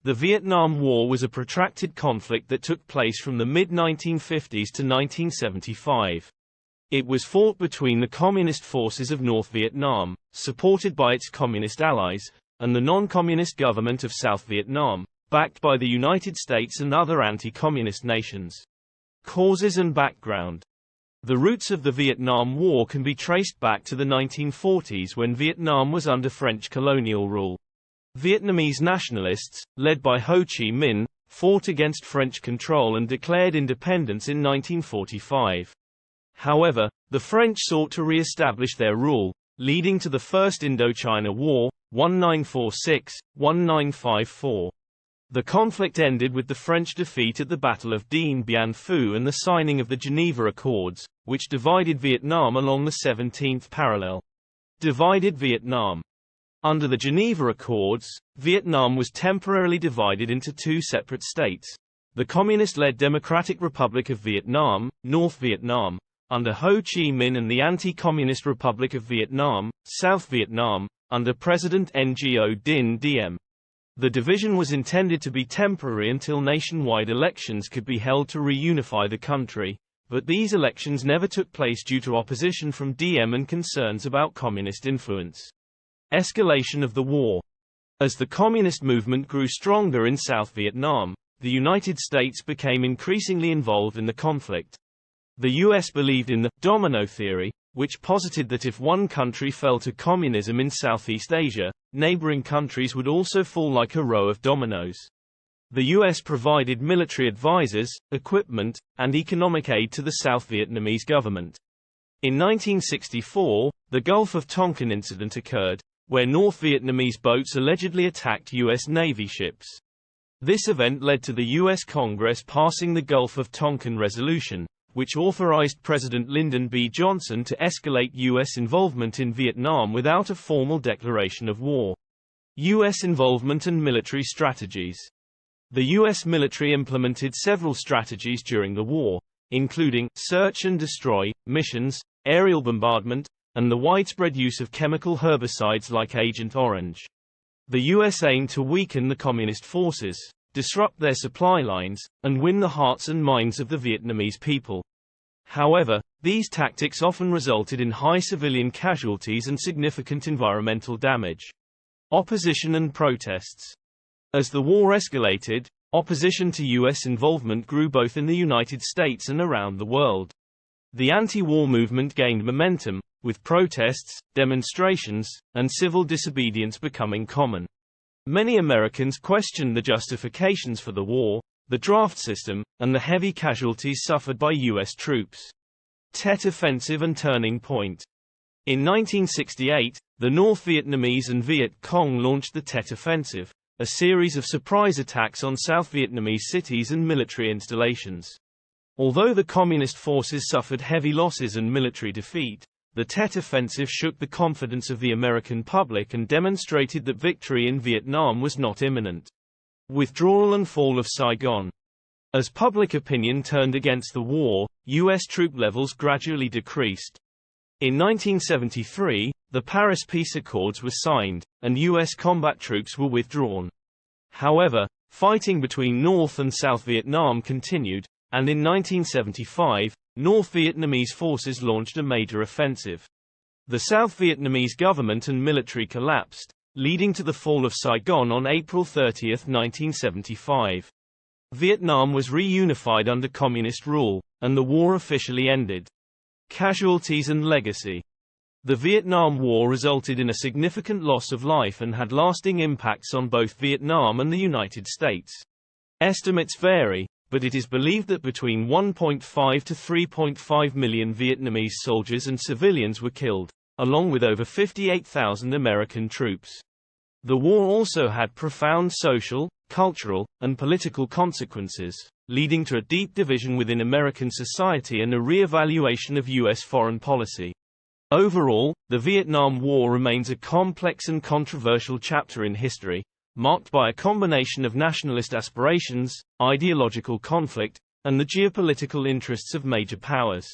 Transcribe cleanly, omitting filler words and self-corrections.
The Vietnam War was a protracted conflict that took place from the mid-1950s to 1975. It was fought between the Communist forces of North Vietnam, supported by its Communist allies, and the non-Communist government of South Vietnam, backed by the United States and other anti-Communist nations. Causes and background. The roots of the Vietnam War can be traced back to the 1940s when Vietnam was under French colonial rule. Vietnamese nationalists, led by Ho Chi Minh, fought against French control and declared independence in 1945. However, the French sought to re-establish their rule, leading to the First Indochina War, 1946-1954. The conflict ended with the French defeat at the Battle of Dien Bien Phu and the signing of the Geneva Accords, which divided Vietnam along the 17th parallel. Divided Vietnam. Under the Geneva Accords, Vietnam was temporarily divided into two separate states: the Communist-led Democratic Republic of Vietnam, North Vietnam, under Ho Chi Minh, and the Anti-Communist Republic of Vietnam, South Vietnam, under President Ngo Dinh Diem. The division was intended to be temporary until nationwide elections could be held to reunify the country, but these elections never took place due to opposition from Diem and concerns about communist influence. Escalation of the war. As the communist movement grew stronger in South Vietnam, the United States became increasingly involved in the conflict. The U.S. believed in the domino theory, which posited that if one country fell to communism in Southeast Asia, neighboring countries would also fall like a row of dominoes. The U.S. provided military advisors, equipment, and economic aid to the South Vietnamese government. In 1964, the Gulf of Tonkin incident occurred, where North Vietnamese boats allegedly attacked U.S. Navy ships. This event led to the U.S. Congress passing the Gulf of Tonkin Resolution, which authorized President Lyndon B. Johnson to escalate U.S. involvement in Vietnam without a formal declaration of war. U.S. involvement and military strategies. The U.S. military implemented several strategies during the war, including search and destroy missions, aerial bombardment, and the widespread use of chemical herbicides like Agent Orange. The U.S. aimed to weaken the Communist forces, disrupt their supply lines, and win the hearts and minds of the Vietnamese people. However, these tactics often resulted in high civilian casualties and significant environmental damage. Opposition and protests. As the war escalated, opposition to U.S. involvement grew both in the United States and around the world. The anti-war movement gained momentum, with protests, demonstrations, and civil disobedience becoming common. Many Americans questioned the justifications for the war, the draft system, and the heavy casualties suffered by U.S. troops. Tet Offensive and Turning Point. In 1968, the North Vietnamese and Viet Cong launched the Tet Offensive, a series of surprise attacks on South Vietnamese cities and military installations. Although the Communist forces suffered heavy losses and military defeat, the Tet Offensive shook the confidence of the American public and demonstrated that victory in Vietnam was not imminent. Withdrawal and fall of Saigon. As public opinion turned against the war, U.S. troop levels gradually decreased. In 1973, the Paris Peace Accords were signed, and U.S. combat troops were withdrawn. However, fighting between North and South Vietnam continued, and in 1975, North Vietnamese forces launched a major offensive. The South Vietnamese government and military collapsed, leading to the fall of Saigon on April 30, 1975. Vietnam was reunified under communist rule, and the war officially ended. Casualties and legacy. The Vietnam War resulted in a significant loss of life and had lasting impacts on both Vietnam and the United States. Estimates vary, but it is believed that between 1.5 to 3.5 million Vietnamese soldiers and civilians were killed, along with over 58,000 American troops. The war also had profound social, cultural, and political consequences, leading to a deep division within American society and a re-evaluation of U.S. foreign policy. Overall, the Vietnam War remains a complex and controversial chapter in history, marked by a combination of nationalist aspirations, ideological conflict, and the geopolitical interests of major powers.